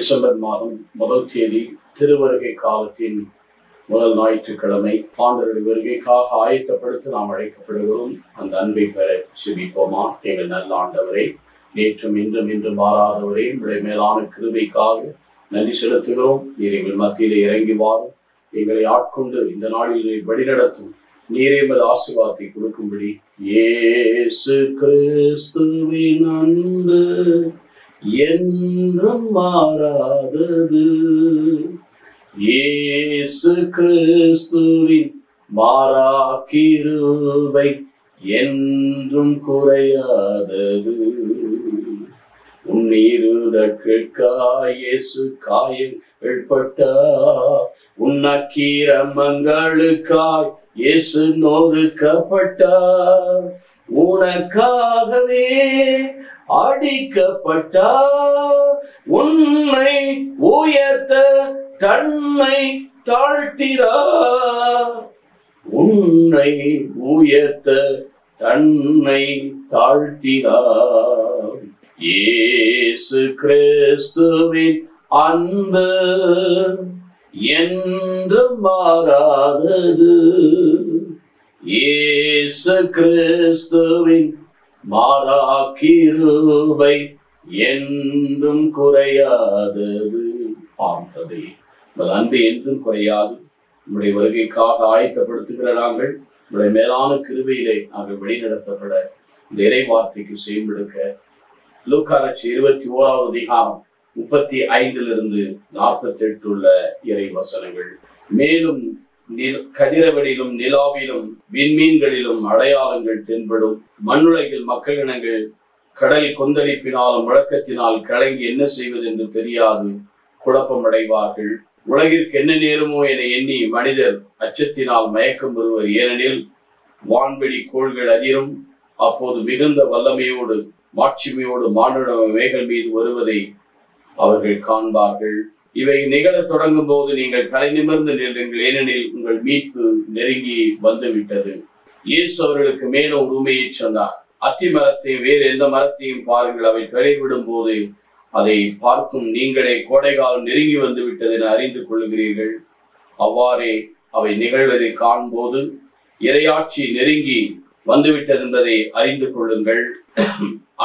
December மாதம் முதல் தேதி திருவருகை காலத்தின் முதல் ஞாயிற்றுக்கிழமை ஆண்டவருடைய வருகைக்காக ஆயத்தப்படுத்த நாம் அழைக்கப்படுகிறோம். அந்த அன்பை பெற செபிப்போமா. எங்கள் நல்ல ஆண்டவரே, நேற்றும் இன்றும் மாறாதவரே, உங்களுடைய மேலான கிருபைக்காக நன்றி செலுத்துகிறோம். நீர் எங்கள் மத்தியிலே இறங்கி வாரும், எங்களை ஆட்கொண்டு இந்த நாளில் வழிநடத்தும். நீரே எமது ஆசீர்வாதத்தை கொடுக்கும்படி இயேசு கிறிஸ்துவின் அன்பு என்றும் மாறாதது. இயேசு கிறிஸ்துவின் மாறா கிருபை என்றும் குறையாதது. உன்னிருதற்காய் இயேசு காயங்கள் பட்டார், உன் அக்கிரமங்களுக்காய் இயேசு நொறுக்கப்பட்டார், உனக்காகவே அடிக்கப்பட்டார், உன்னை உயர்த்த தன்னை தாழ்த்தினார், உன்னை உயர்த்த தன்னை தாழ்த்தினார். இயேசு கிறிஸ்துவின் அன்பு என்று மாறாதது. இயேசு கிறிஸ்துவின் மாறா கிருபை என்றும் குறையாதது. ஆண்டவரே, உங்கள் அன்பு என்றும் குறையாது. உங்களுடைய வருகைக்காக ஆயத்தப்படுத்துகிற நாங்கள் உங்களுடைய மேலான கிருபையிலே நாங்கள் வழிநடத்தப்பட இந்த இறை வார்த்தைக்கு செய்யெடுக்க லூக்கா 21வது அதிகாரம் 35 48 உள்ள இறை வசனங்கள். மேலும் கதிரவனிலும் நிலாவிலும் விண்மீன்களிலும் அடையாளங்கள் தென்படும். மண்ணுலகில் மக்கள் இனங்கள் கடல் கொந்தளிப்பினாலும் முழக்கத்தினால் கலங்கி என்ன செய்வது என்று தெரியாது குழப்பமடைவார்கள். உலகிற்கு என்ன நேருமோ என எண்ணி மனிதர் அச்சத்தினால் மயக்கம் பெறுவர். ஏனெனில் வான்வெளி கோள்கள் அதிரும். அப்போது மிகுந்த வல்லமையோடு மாட்சிமையோடு மானுட மேகல் மீது வருவதை அவர்கள் காண்பார்கள். இவை நிகழத் தொடங்கும் போது நீங்கள் தலை நிமிர்ந்து நில்லுங்கள், ஏனெனில் உங்கள் மீட்பு நெருங்கி வந்துவிட்டது. இயேசு அவர்களுக்கு மேலும் உண்மையை சொன்னார். அத்தி மரத்தையும் வேறு எந்த மரத்தையும் பாருங்கள், அவை தழைவிடும் போது அதை பார்க்கும் நீங்களே கோடைகாலம் நெருங்கி வந்து விட்டது என அறிந்து கொள்ளுகிறீர்கள். அவ்வாறே அவை நிகழ்வதை காணும்போது இறையாட்சி நெருங்கி வந்துவிட்டது என்பதை அறிந்து கொள்ளுங்கள்.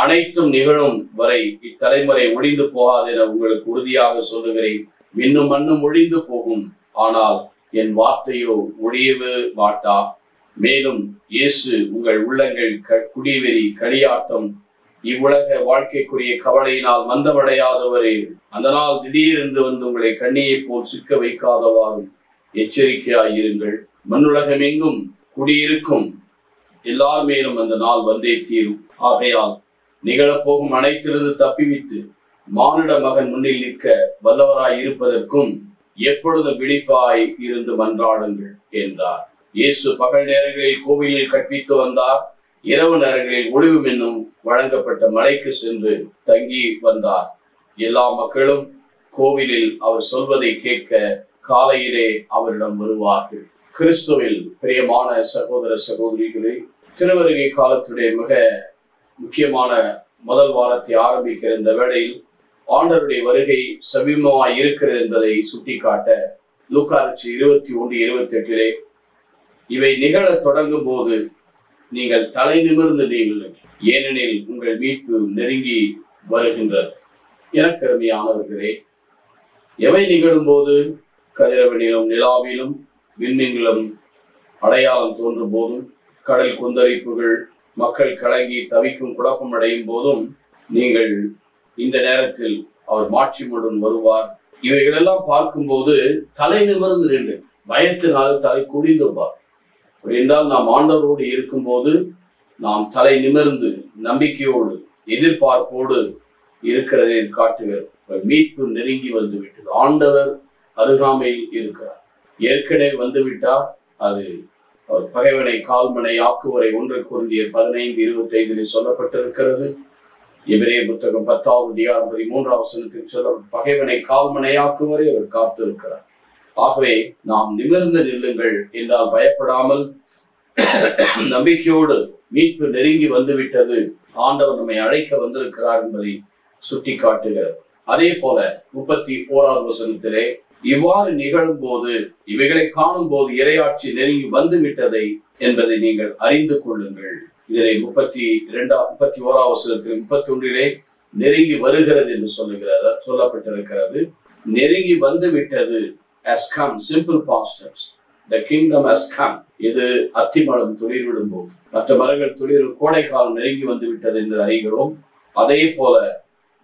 அனைத்தும் நிகழும் வரை இத்தலைமுறை ஒழிந்து போகாது என உங்களுக்கு உறுதியாக சொல்லுகிறேன். மின்னும் மண்ணும் ஒழிந்து போகும், ஆனால் என் வார்த்தையோ ஒழியவே மாட்டா. மேலும் இயேசு உங்கள் உள்ளங்கள் குடிவெறி களியாட்டம் இவ்வுலக வாழ்க்கைக்குரிய கவலையினால் மந்தமடையாதவரே, அந்த நாள் திடீரென்று வந்து உங்களை கண்ணியை போல் சிக்க வைக்காதவாறும் எச்சரிக்கையாயிருங்கள். மண்ணுலகம் எங்கும் குடியிருக்கும் எல்லார் மேலும் அந்த நாள் வந்தே தீரும். ஆகையால் நிகழப்போகும் அனைத்திலிருந்து தப்பிவித்து மானுட மகன் முன்னில் நிற்க வல்லவராய் இருப்பதற்கும் எப்பொழுதும் விழிப்பாய் இருந்து மன்றாடுங்கள் என்றார். இயேசு பகல் நேரங்களில் கோவிலில் கற்பித்து வந்தார். இரவு நேரங்களில் ஒளிவும் என்னும் வழங்கப்பட்ட மலைக்கு சென்று தங்கி வந்தார். எல்லா மக்களும் கோவிலில் அவர் சொல்வதை கேட்க காலையிலே அவரிடம் வருவார்கள். கிறிஸ்துவில் பிரியமான சகோதர சகோதரிகளே, திருவருகை காலத்துடைய மிக முக்கியமான முதல் வாரத்தை ஆரம்பிக்கிற இந்த வேளையில் ஆண்டவருடைய வருகை சமீபமாய் இருக்கிறது என்பதை சுட்டிக்காட்ட லூக்கா 21:28 இவை நிகழ தொடங்கும் போது நீங்கள் தலை நிமிர்ந்து நீங்கள், ஏனெனில் உங்கள் மீட்பு நெருங்கி வருகின்றது. எனக்கு அருமையானவர்களே, எவை நிகழும் போது கதிரவனிலும் நிலாவிலும் விண்மீன்களும் அடையாளம் தோன்றும் போதும், கடல் கொந்தளிப்புகள் மக்கள் கலங்கி தவிக்கும் குழப்பம் அடையும் போதும் நீங்கள் இந்த நேரத்தில் அவர் மாட்சியுடன் வருவார். இவைகளெல்லாம் பார்க்கும்போது தலை நிமிர்ந்து நின்று பயத்தினால் தலை குடிந்துவார். என்றால் நாம் ஆண்டவரோடு இருக்கும் போது நாம் தலை நிமிர்ந்து நம்பிக்கையோடு எதிர்பார்ப்போடு இருக்கிறதை காட்டுகிறார். மீட்பு நெருங்கி வந்துவிட்டது. ஆண்டவர் அருகாமையில் இருக்கிறார். ஏற்கனவே வந்துவிட்டார். அது அவர் பகைவனை கால்மனை ஆக்குவரை 1 கொரிந்தியர் 15:25 சொல்லப்பட்டிருக்கிறது. எபிரேய புத்தகம் 10வது அதிகாரம் 13வது வசனத்தில் சொல்ல பகைவனை கால்மனை ஆக்குவரை அவர் காத்திருக்கிறார். ஆகவே நாம் நிமிர்ந்து நில்லுங்கள் என்றால் பயப்படாமல் நம்பிக்கையோடு மீட்பு நெருங்கி வந்துவிட்டது, ஆண்டவர் நம்மை அழைக்க வந்திருக்கிறார் என்பதை சுட்டி காட்டுகிறார். அதே போல 31வது வசனத்திலே, இவ்வாறு நிகழும் போது இவைகளை காணும் போது இறையாட்சி நெருங்கி வந்து விட்டதை என்பதை நீங்கள் அறிந்து கொள்ளுங்கள். இதனை 31வது வசனத்தில் 31 நெருங்கி வருகிறது என்று சொல்லப்பட்டிருக்கிறது. நெருங்கி வந்து விட்டது, has come, simple past tense. The kingdom has come. இது அத்திமரம் துளிர்விடும் போது, மற்ற மரங்கள் துளிர் கோடை காலம் நெருங்கி வந்து விட்டது என்று அறிகிறோம். அதே போல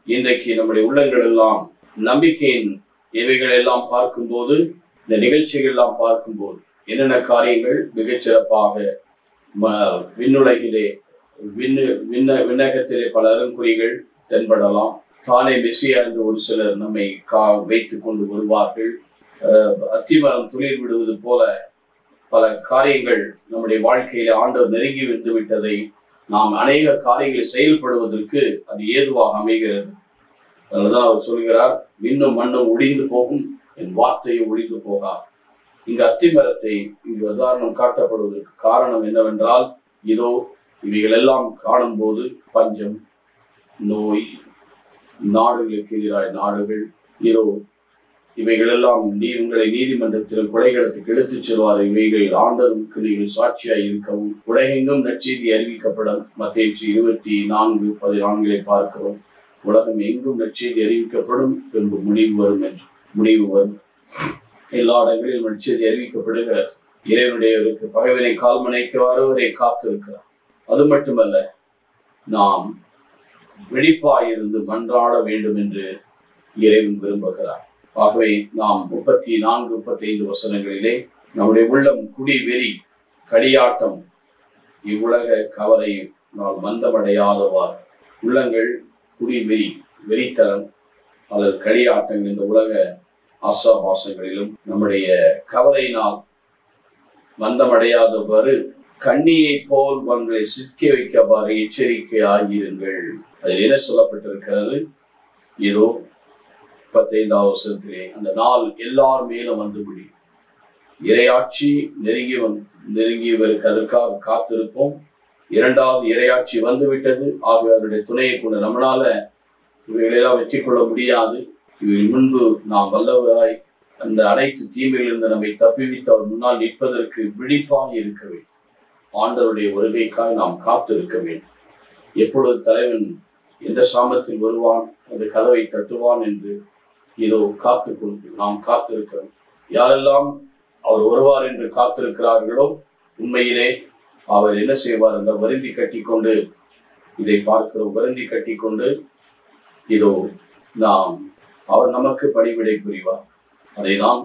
இன்றைக்கு நம்முடைய உள்ளங்கள் எல்லாம் நம்பிக்கையின் இவைகள் எல்லாம் பார்க்கும்போது, இந்த நிகழ்ச்சிகள் எல்லாம் பார்க்கும்போது என்னென்ன காரியங்கள் மிகச்சிறப்பாக விண்ணுலகிலே விண்ணகத்திலே பல அருங்குறிகள் தென்படலாம். தானே மெசியா என்று ஒரு சிலர் நம்மை வைத்துக் கொண்டு வருவார்கள். அத்திமரம் துளிர் விடுவது போல பல காரியங்கள் நம்முடைய வாழ்க்கையில ஆண்டவர் நெருங்கி வந்து விட்டதை நாம் அநேக காரியங்களை செயல்படுவதற்கு அது ஏதுவாக அமைகிறது. அதனால்தான் அவர் சொல்கிறார், விண்ணும் மண்ணும் ஒழிந்து போகும், என் வார்த்தையை ஒழிந்து போகா. இங்கு அத்திமரத்தை இங்கு உதாரணம் காட்டப்படுவதற்கு காரணம் என்னவென்றால், இதோ இவைகள் எல்லாம் காணும் போது பஞ்சம், நோய், நாடுகளுக்கு எதிராக நாடுகள், இதோ இவைகளெல்லாம் உங்களை நீதிமன்றத்தில் கொலைகளத்துக்கு எடுத்துச் செல்வார். இவைகள் ஆண்டவருக்கு நீங்கள் சாட்சியாய் இருக்கவும் உலகெங்கும் நற்செய்தி அறிவிக்கப்படும். மத்தேயு 24:14 பார்க்கிறோம். உலகம் எங்கும் நற்செய்தி அறிவிக்கப்படும், பின்பு முடிவு வரும். எல்லா இடங்களிலும் நற்செய்தி அறிவிக்கப்படுகிறது. இறைவனுடையவருக்கு பகைவனை கால்மனைக்கு வருவரை காத்திருக்கிறார். அது மட்டுமல்ல, நாம் விழிப்பாயிருந்து மன்றாட வேண்டும் என்று இறைவன் விரும்புகிறார். ஆகவே நாம் 34, 35 வசனங்களிலே நம்முடைய உள்ளம் குடி வெறி களியாட்டம் இவ்வுலக கவலை நாம் மந்தமடையாதவார். உள்ளங்கள் குடி வெறித்தனம் அல்லது களியாட்டங்கள் இந்த உலக ஆசாபாசங்களிலும் நம்முடைய கவலையினால் மந்தமடையாதவாறு கண்ணியை போல் உங்களை சிக்க வைக்கவாறு எச்சரிக்கையாகிருங்கள். அதில் என்ன சொல்லப்பட்டிருக்கிறது? இதோ 15வது வசனத்திலே, அந்த நாள் எல்லார் மேலும் வந்து முடியும். இறையாட்சி நெருங்கியவருக்கு அதற்காக காத்திருப்போம். இரண்டாவது இறையாட்சி வந்துவிட்டது. ஆகவே அவருடைய துணையை கொண்டு நம்மளால இவைகளெல்லாம் வெற்றி கொள்ள முடியாது. இவை முன்பு நாம் வல்லவராய் அந்த அனைத்து தீமைகளிலிருந்து நம்மை தப்பிவித்து அவர் முன்னால் நிற்பதற்கு விழிப்பாக இருக்க வேண்டும். ஆண்டவருடைய வருகைக்காய் நாம் காத்திருக்க வேண்டும். எப்பொழுது தலைவன் எந்த சாமத்தில் வருவான், அந்த கதவை தட்டுவான் என்று இதோ நாம் காத்திருக்க. யாரெல்லாம் அவர் வருவார் என்று காத்திருக்கிறார்களோ, உண்மையிலே அவர் என்ன செய்வார்? அந்த வருந்தி கட்டிக்கொண்டு, இதை பார்க்கிறோம், வருந்தி கட்டிக்கொண்டு இதோ அவர் நமக்கு பணிவிடை புரிவார். அதை நாம்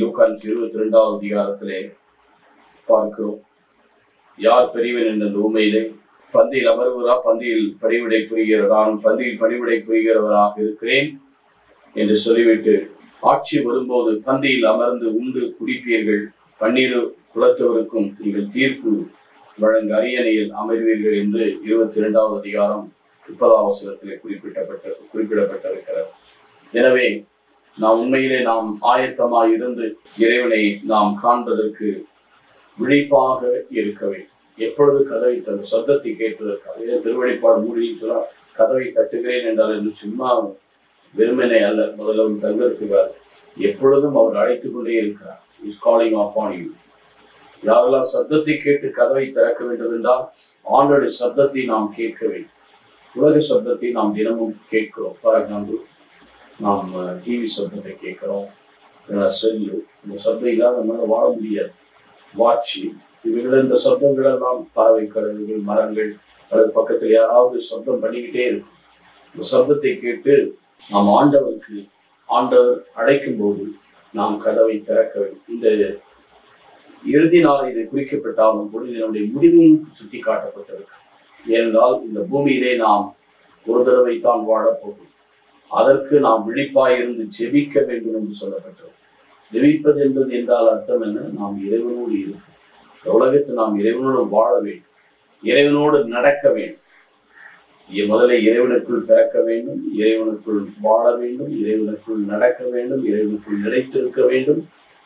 லூக்கா 22வது அதிகாரத்திலே பார்க்கிறோம். யார் பெரியவன் என்ற உண்மையிலே பந்தியில் அமர்வரா, பந்தியில் பணிவிடை புரிகிறதா, பந்தியில் பணிவிடை புரிகிறவராக இருக்கிறேன் என்று சொல்லிவிட்டு, ஆட்சி வரும்போது பந்தியில் அமர்ந்து உண்டு குடிப்பீர்கள், பன்னீர் குலத்தவருக்கும் நீங்கள் தீர்ப்பு வழங்க அரியணையில் அமர்வீர்கள் என்று 22வது அதிகாரம் 30வது வசனத்திலே குறிப்பிடப்பட்டிருக்கிறது. எனவே நாம் உண்மையிலே நாம் ஆயத்தமாக இருந்து இறைவனை நாம் காண்பதற்கு விழிப்பாக இருக்க வேண்டும். எப்பொழுது கதவை சத்தத்தை கேட்பதற்காக திருவழிப்பாடு மூடின்னு சொன்னா கதவை தட்டுகிறேன் என்றால் என்று சும்மா வெறுமனை அல்ல, முதல்ல தங்கறதுக்காக எப்பொழுதும் அவர் அழைத்துக் கொண்டே இருக்கிறார். Is calling upon you. யாரெல்லாம் சத்தத்தை கேட்டு கதவை திறக்க வேண்டும் என்றால் ஆண்டோடைய சத்தத்தை நாம் கேட்க வேண்டும். உலக சத்தத்தை நாம் தினமும் கேட்கிறோம். ஃபார் எக்ஸாம்பிள், நாம் டிவி சத்தத்தை கேட்கிறோம், செல்லு, இந்த சத்தம் இல்லாத நம்மளால வாழ முடியாது. வாட்சி, இவைகள் இந்த சத்தங்கள் எல்லாம் பறவை, கடல்கள், மரங்கள் அல்லது பக்கத்தில் யாராவது சத்தம் பண்ணிக்கிட்டே இருக்கும். இந்த சத்தத்தை கேட்டு நாம் ஆண்டவர் அழைக்கும் போது நாம் கதவை திறக்க வேண்டும். இந்த இறுதி நாள் இது குறிக்கப்பட்டாலும் பொழுது நம்முடைய முடிவையும் சுட்டி காட்டப்பட்டிருக்கு. ஏனென்றால் இந்த பூமியிலே நாம் ஒரு தடவை தான் வாழப்போகும். அதற்கு நாம் விழிப்பாயிருந்து ஜெபிக்க வேண்டும் என்று சொல்லப்பட்டது. ஜெபிப்பது என்பது என்றால் அர்த்தம் என்ன? நாம் இறைவனோடு இருக்கும். உலகத்தில் நாம் இறைவனோடு வாழ வேண்டும், இறைவனோடு நடக்க வேண்டும். முதல்ல இறைவனுக்குள் பிறக்க வேண்டும், இறைவனுக்குள் வாழ வேண்டும், இறைவனுக்குள் நடக்க வேண்டும், இறைவனுக்குள் நிலைத்திருக்க வேண்டும்.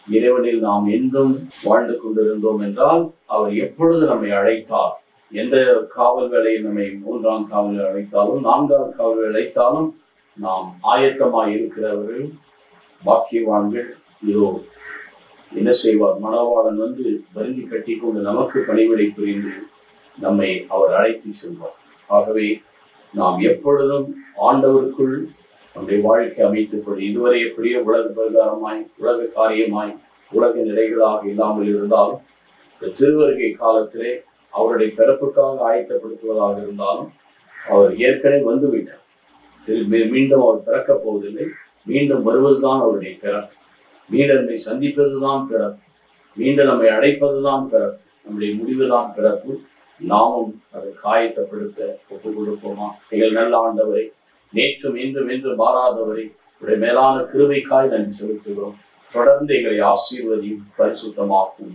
இறைவனில் நாம் என்றும் வாழ்ந்து கொண்டிருந்தோம் என்றால் அவர் எப்பொழுது நம்மை அழைத்தார், எந்த காவல் வேலையை நம்மை 3ஆம் காவலில் அழைத்தாலும் 4ஆம் காவலில் அழைத்தாலும் நாம் ஆயத்தமாய் இருக்கிறவர்கள் பாக்கியவான்கள். இதோ என்ன செய்வார்? மணவாளன் வந்து வருந்தி கட்டி கொண்டு நமக்கு பணிவிடை புரிந்து நம்மை அவர் அழைத்து செல்வார். ஆகவே நாம் எப்பொழுதும் ஆண்டவருக்குள் நம்முடைய வாழ்க்கை அமைத்துக்கொண்டு இதுவரை எப்படியோ உலக பிரகாரமாய், உலக காரியமாய், உலக நிலைகளாக இல்லாமல் இருந்தாலும் இந்த திருவருகை காலத்திலே அவருடைய பிறப்புக்காக ஆயத்தப்படுத்துவதாக இருந்தாலும் அவர் ஏற்கனவே வந்துவிட்டார். மீண்டும் அவர் பிறக்கப் போவதில்லை. மீண்டும் வருவதுதான் அவருடைய பிறப்பு. மீண்டும் நம்மை சந்திப்பதுதான் பிறப்பு. மீண்டும் நம்மை அழைப்பதுதான் பிறப்பு. நம்முடைய முடிவுதான் பிறப்பு. நாமும் அதை காயத்தப்படுத்த ஒப்புக் கொடுப்போமா? எங்கள் நல்ல ஆண்டவரை, நேற்றும் இன்றும் என்று மாறாதவரை, உடைய மேலான கிருபைக்காய் நன்றி செலுத்துகிறோம். தொடர்ந்து எங்களை ஆசீர்வதியும் பரிசுத்தமாக்கும்.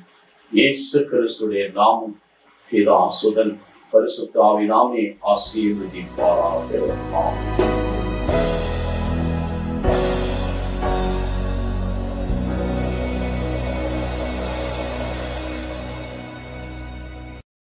இயேசு கிறிஸ்துடைய நாமம் பிதா சுதன் பரிசுத்த ஆவியானவரே ஆசீர்வதிப்பாராக. ஆமென்.